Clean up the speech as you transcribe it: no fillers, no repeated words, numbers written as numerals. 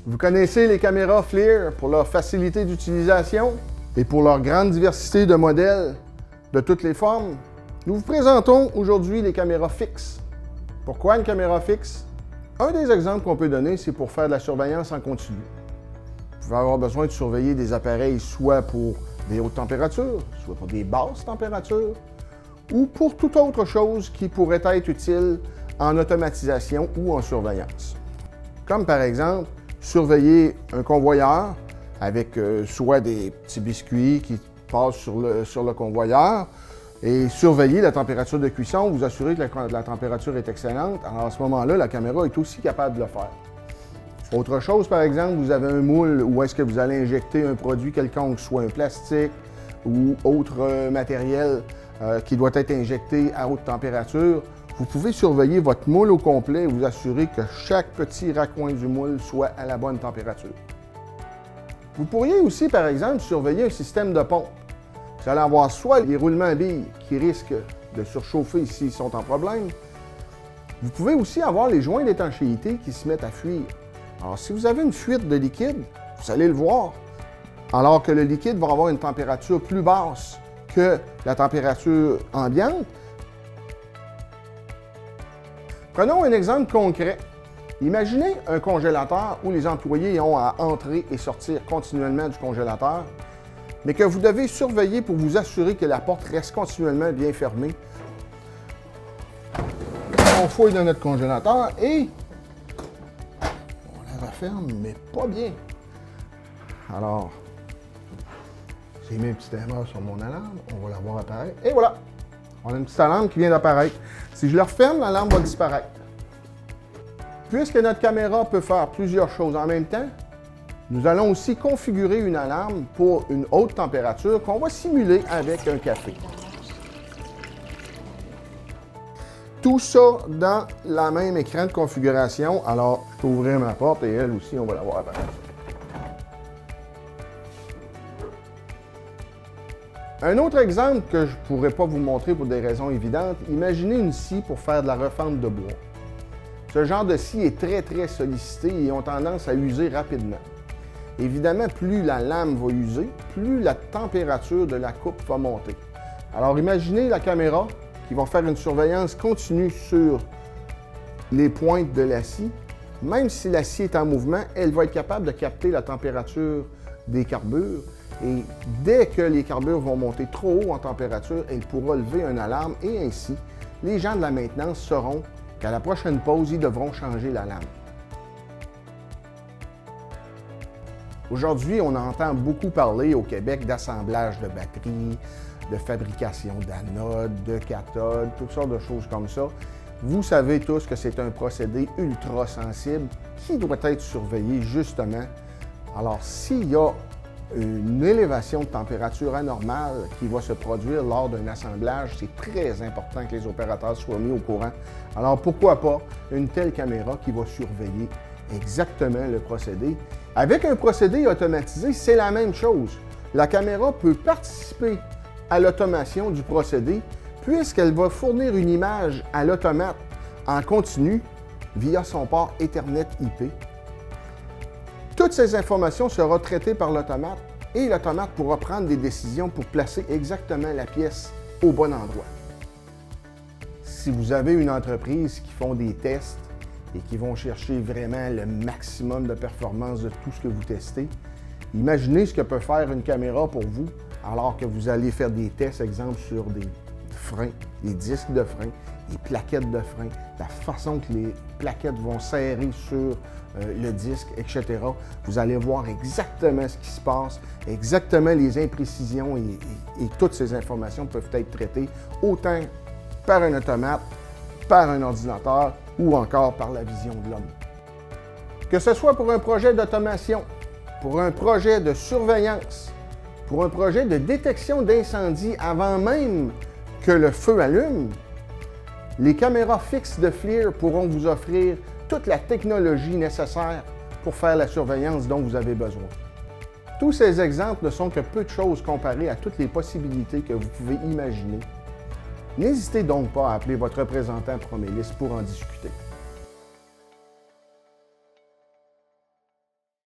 Vous connaissez les caméras FLIR pour leur facilité d'utilisation et pour leur grande diversité de modèles de toutes les formes. Nous vous présentons aujourd'hui les caméras fixes. Pourquoi une caméra fixe? Un des exemples qu'on peut donner, c'est pour faire de la surveillance en continu. Vous pouvez avoir besoin de surveiller des appareils soit pour des hautes températures, soit pour des basses températures, ou pour toute autre chose qui pourrait être utile en automatisation ou en surveillance. Comme par exemple, surveiller un convoyeur avec soit des petits biscuits qui passent sur le convoyeur et surveiller la température de cuisson, vous assurer que la température est excellente. Alors à ce moment-là, la caméra est aussi capable de le faire. Autre chose, par exemple, vous avez un moule où est-ce que vous allez injecter un produit quelconque, soit un plastique ou autre matériel qui doit être injecté à haute température. Vous pouvez surveiller votre moule au complet et vous assurer que chaque petit raccoin du moule soit à la bonne température. Vous pourriez aussi, par exemple, surveiller un système de pompe. Vous allez avoir soit les roulements à billes qui risquent de surchauffer s'ils sont en problème. Vous pouvez aussi avoir les joints d'étanchéité qui se mettent à fuir. Alors, si vous avez une fuite de liquide, vous allez le voir, alors que le liquide va avoir une température plus basse que la température ambiante. Prenons un exemple concret. Imaginez un congélateur où les employés ont à entrer et sortir continuellement du congélateur, mais que vous devez surveiller pour vous assurer que la porte reste continuellement bien fermée. On fouille dans notre congélateur et on la referme, mais pas bien. Alors, j'ai mis un petit timer sur mon alarme, on va la voir apparaître. Et voilà! On a une petite alarme qui vient d'apparaître. Si je le referme, l'alarme va disparaître. Puisque notre caméra peut faire plusieurs choses en même temps, nous allons aussi configurer une alarme pour une haute température qu'on va simuler avec un café. Tout ça dans la même écran de configuration. Alors, je peux ouvrir ma porte et elle aussi, on va la voir apparaître. Un autre exemple que je ne pourrais pas vous montrer pour des raisons évidentes, imaginez une scie pour faire de la refente de bois. Ce genre de scie est très sollicité et ont tendance à user rapidement. Évidemment, plus la lame va user, plus la température de la coupe va monter. Alors imaginez la caméra qui va faire une surveillance continue sur les pointes de la scie. Même si la scie est en mouvement, elle va être capable de capter la température des carbures. Et dès que les carbures vont monter trop haut en température, elle pourra lever une alarme et ainsi, les gens de la maintenance sauront qu'à la prochaine pause, ils devront changer la lame. Aujourd'hui, on entend beaucoup parler au Québec d'assemblage de batteries, de fabrication d'anodes, de cathodes, toutes sortes de choses comme ça. Vous savez tous que c'est un procédé ultra sensible qui doit être surveillé justement. Alors, s'il y a une élévation de température anormale qui va se produire lors d'un assemblage, c'est très important que les opérateurs soient mis au courant. Alors pourquoi pas une telle caméra qui va surveiller exactement le procédé. Avec un procédé automatisé, c'est la même chose. La caméra peut participer à l'automation du procédé puisqu'elle va fournir une image à l'automate en continu via son port Ethernet IP. Toutes ces informations seront traitées par l'automate et l'automate pourra prendre des décisions pour placer exactement la pièce au bon endroit. Si vous avez une entreprise qui font des tests et qui vont chercher vraiment le maximum de performance de tout ce que vous testez, imaginez ce que peut faire une caméra pour vous alors que vous allez faire des tests, exemple, sur des freins, des disques de frein, les plaquettes de frein, la façon que les plaquettes vont serrer sur le disque, etc. Vous allez voir exactement ce qui se passe, exactement les imprécisions et toutes ces informations peuvent être traitées autant par un automate, par un ordinateur ou encore par la vision de l'homme. Que ce soit pour un projet d'automation, pour un projet de surveillance, pour un projet de détection d'incendie avant même que le feu allume, les caméras fixes de FLIR pourront vous offrir toute la technologie nécessaire pour faire la surveillance dont vous avez besoin. Tous ces exemples ne sont que peu de choses comparés à toutes les possibilités que vous pouvez imaginer. N'hésitez donc pas à appeler votre représentant Promélis pour en discuter.